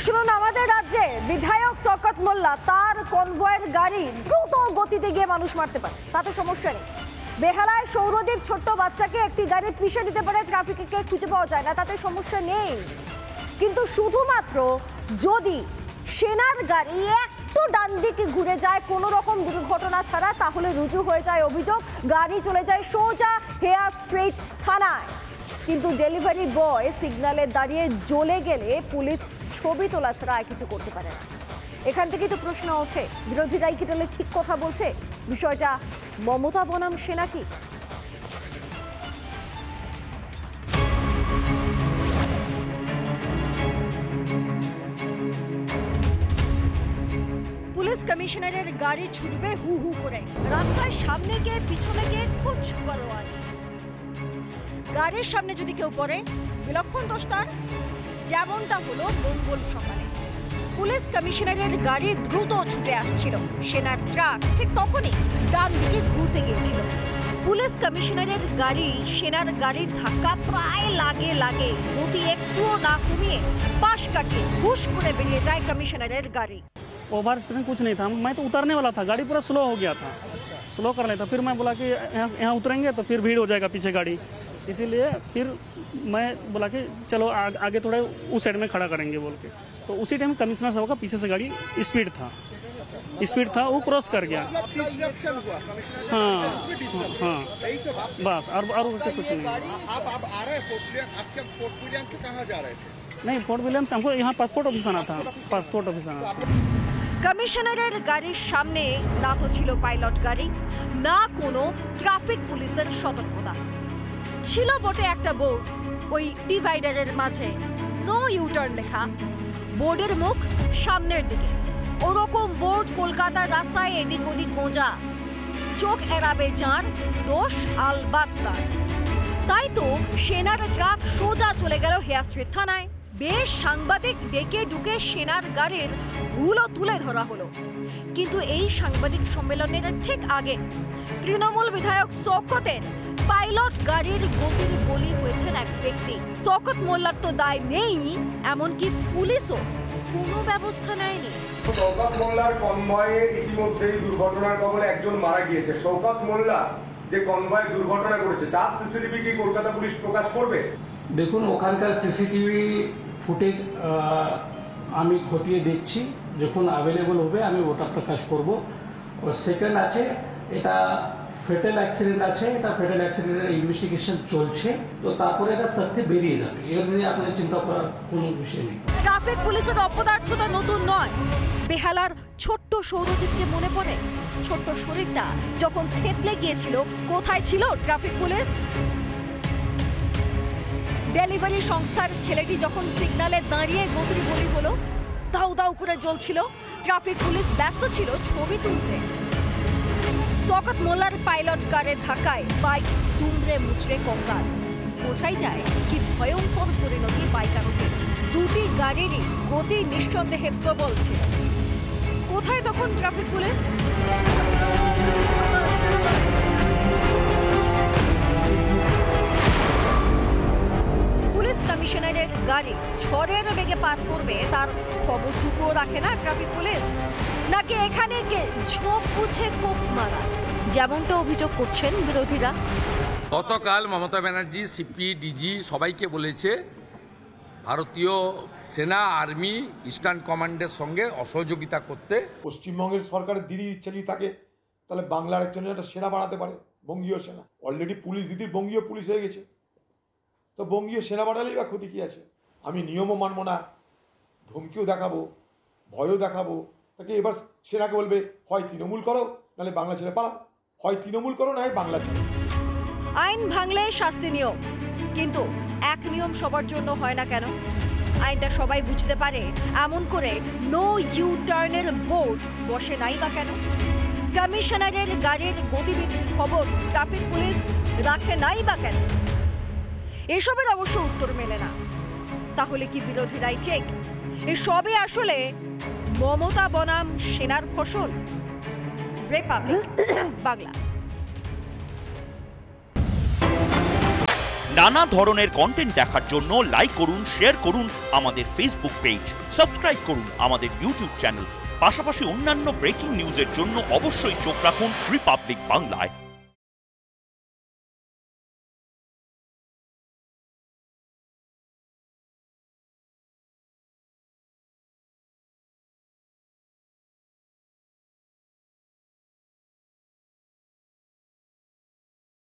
শুনুন, আমাদের রাজ্যে বিধায়ক শওকত মোল্লা তার কনভয়ের গাড়ি দ্রুত গতিতে গিয়ে মানুষ মারতে পারে, তাতে সমস্যা নেই। বেহালায় সৌরদীপ ছোট্ট বাচ্চাকে একটি গাড়ি পিষে দিতে পারে, ট্রাফিকে খুঁজে পাওয়া যায় না, তাতে সমস্যা নেই। কিন্তু শুধুমাত্র যদি সেনার গাড়ি একটু ডান দিকে ঘুরে যায় কোনো রকম দুর্ঘটনা ছাড়া, তাহলে রুজু হয়ে যায় অভিযোগ, গাড়ি চলে যায় সোজা হেয়ার স্ট্রিট থানায়। কিন্তু ডেলিভারি বয় সিগন্যালে দাঁড়িয়ে জ্বলে গেলে পুলিশ ছবি তোলা ছাড়া আর কিছু করতে পারে না। এখান থেকেই তো প্রশ্ন ওঠে, বিরোধীরাই কি তাহলে ঠিক কথা বলছে? বিষয়টা মমতা বনাম সেনা কি? পুলিশ কমিশনারের গাড়ি ছুটবে হু হু করে, রাস্তায় সামনে গিয়ে পিছনে গিয়ে কুছ পরোয়া নেই। গাড়ির সামনে যদি কেউ পড়ে বিলক্ষণ দোষ তার, যেমনটা হলো মঙ্গল সকালে। পুলিশ কমিশনারের গাড়ি দ্রুত ছুটে আসছিল, সেনার ট্রাক ঠিক তখনই ডান দিকে ঘুরতে গিয়েছিল। পুলিশ কমিশনারের গাড়ি সেনার গাড়ির ধাক্কা প্রায় লাগে, গতি একটুও না কমিয়ে পাশ কাটিয়ে হুশ করে বেরিয়ে যায় কমিশনারের গাড়ি। ओवर स्पीड कुछ नहीं था, मैं तो उतरने वाला था, गाड़ी पूरा स्लो हो गया था, स्लो कर लेता। फिर मैं बोला कि यहाँ उतरेंगे तो फिर भीड़ हो जाएगा पीछे गाड़ी, इसीलिए फिर मैं बोला कि चलो आगे थोड़ा उस साइड में खड़ा करेंगे बोल के। तो उसी टाइम कमिश्नर साहब का पीछे से गाड़ी स्पीड था वो क्रॉस कर गया। हाँ हाँ बस और कुछ नहीं। नहीं, फोर्ट विलियम्स हमको यहाँ पासपोर्ट ऑफिस आना था। কমিশনারের গাড়ির সামনে না তো ছিল পাইলট গাড়ি, না কোনো ট্রাফিক পুলিশের সতর্কতা। ছিল বটে একটা বোর্ড ওই ডিভাইডারের মাঝে, নো ইউটার্ন লেখা, বোর্ডের মুখ সামনের দিকে। ওরকম বোর্ড কলকাতার রাস্তায় এদিক ওদিক গোঁজা, চোখ এড়াবে যার, দোষ আলবাত তার। তাই তো সেনার ট্রাক সোজা চলে গেল হেয়ার স্ট্রিট থানায়। বেশ সাংবাদিক ডেকে ডুকে সেনার গাড়ির ভুলও তুলে ধরা হলো। কিন্তু এই সাংবাদিক সম্মেলনের ঠিক আগে তৃণমূল বিধায়ক শওকতের পাইলট গাড়ির গতির বলি হয়েছেন এক ব্যক্তি। শওকত মোল্লার তো দায় নেই, এমনকি পুলিশও কোনো ব্যবস্থা নেয়নি। শওকত মোল্লার কনভয়ে ইতিমধ্যেই দুর্ঘটনার কবলে একজন মারা গিয়েছে। শওকত মোল্লা যে কনভয়ে দুর্ঘটনা করেছে তার সিসিটিভি কি কলকাতা পুলিশ প্রকাশ করবে? দেখুন, ওখানকার সিসিটিভি ফুটেজ আমি খতিয়ে দেখছি, যখন অ্যাভেলেবল হবে আমি ওটা প্রকাশ করব। ও সেকেন্ড আছে, এটা ফেটাল অ্যাক্সিডেন্ট আছে, এটা ফেটাল অ্যাক্সিডেন্টের ইনভেস্টিগেশন চলছে, তো তারপরে এটা তথ্য বেরিয়ে যাবে, এর নিয়ে আপনাদের চিন্তা করার কোনো বিষয় নেই। ট্রাফিক পুলিশের অপদার্থতা নতুন নয়। বেহালার ছোট্ট সৌরদীপকে মনে পড়ে, ছোট্ট শরীরটা যখন থেতলে গিয়েছিল, কোথায় ছিল ট্রাফিক পুলিশ? ডেলিভারি সংস্থার ছেলেটি যখন সিগন্যালে দাঁড়িয়ে গতির বলি হলো, দাউ দাউ করে জ্বলছিল, ট্রাফিক পুলিশ ব্যস্ত ছিল ছবি তুলতে। শওকত মোল্লার পাইলট কারের ধাক্কায় বাইক দুমড়ে মুচড়ে কঙ্কাল। বোঝাই যায় কি ভয়ঙ্কর পরিণতি বাইক আরোহী। দুটি গাড়িরই গতি নিঃসন্দেহে প্রবল ছিল। কোথায় তখন ট্রাফিক পুলিশ? পুলিশ কমিশনারের গাড়ি ঝড়ের বেগে পার করবে তার খবরটুকুও রাখে না ট্রাফিক পুলিশ, নাকি এখানে ঝোপ বুঝে কোপ মারা, যেমনটা অভিযোগ করছেন বিরোধীরা। গতকাল মমতা ব্যানার্জি সিপি ডিজি সবাইকে বলেছে ভারতীয় সেনা, আর্মি, ইস্টার্ন কমান্ডের সঙ্গে অসহযোগিতা করতে। পশ্চিমবঙ্গের সরকারের দিদির ইচ্ছা যদি থাকে তাহলে বাংলার একজন একটা সেনা বানাতে পারে, বঙ্গীয় সেনা। অলরেডি পুলিশ দিদির বঙ্গীয় পুলিশ হয়ে গেছে, তো বঙ্গীয় সেনা বানালেই বা ক্ষতি কী আছে? আমি নিয়মও মানব না, ধমকিও দেখাবো, ভয়ও দেখাবো, তাকে এবার সেনাকে বলবে হয় তৃণমূল করো নাহলে বাংলা ছেড়ে পালাও, হয় তৃণমূল করো না হয় বাংলা ছেড়ে। আইন ভাঙলে শাস্তি নিয়ম, কিন্তু এক নিয়ম সবার জন্য হয় না কেন? আইনটা সবাই বুঝতে পারে এমন করে নো ইউ টার্নের বোর্ড বসে নাই বা কেন? কমিশনারের গাড়ির গতিবিধির খবর ট্রাফিক পুলিশ রাখে নাই বা কেন? এসবের অবশ্য উত্তর মেলে না। তাহলে কি বিরোধীরাই ঠিক? এসবই আসলে মমতা বনাম সেনার ফসল? রিপাবলিক বাংলা। নানা ধরনের কন্টেন্ট দেখার জন্য লাইক করুন, শেয়ার করুন আমাদের ফেসবুক পেজ, সাবস্ক্রাইব করুন আমাদের ইউটিউব চ্যানেল। পাশাপাশি অন্যান্য ব্রেকিং নিউজের জন্য অবশ্যই চোখ রাখুন রিপাবলিক বাংলায়।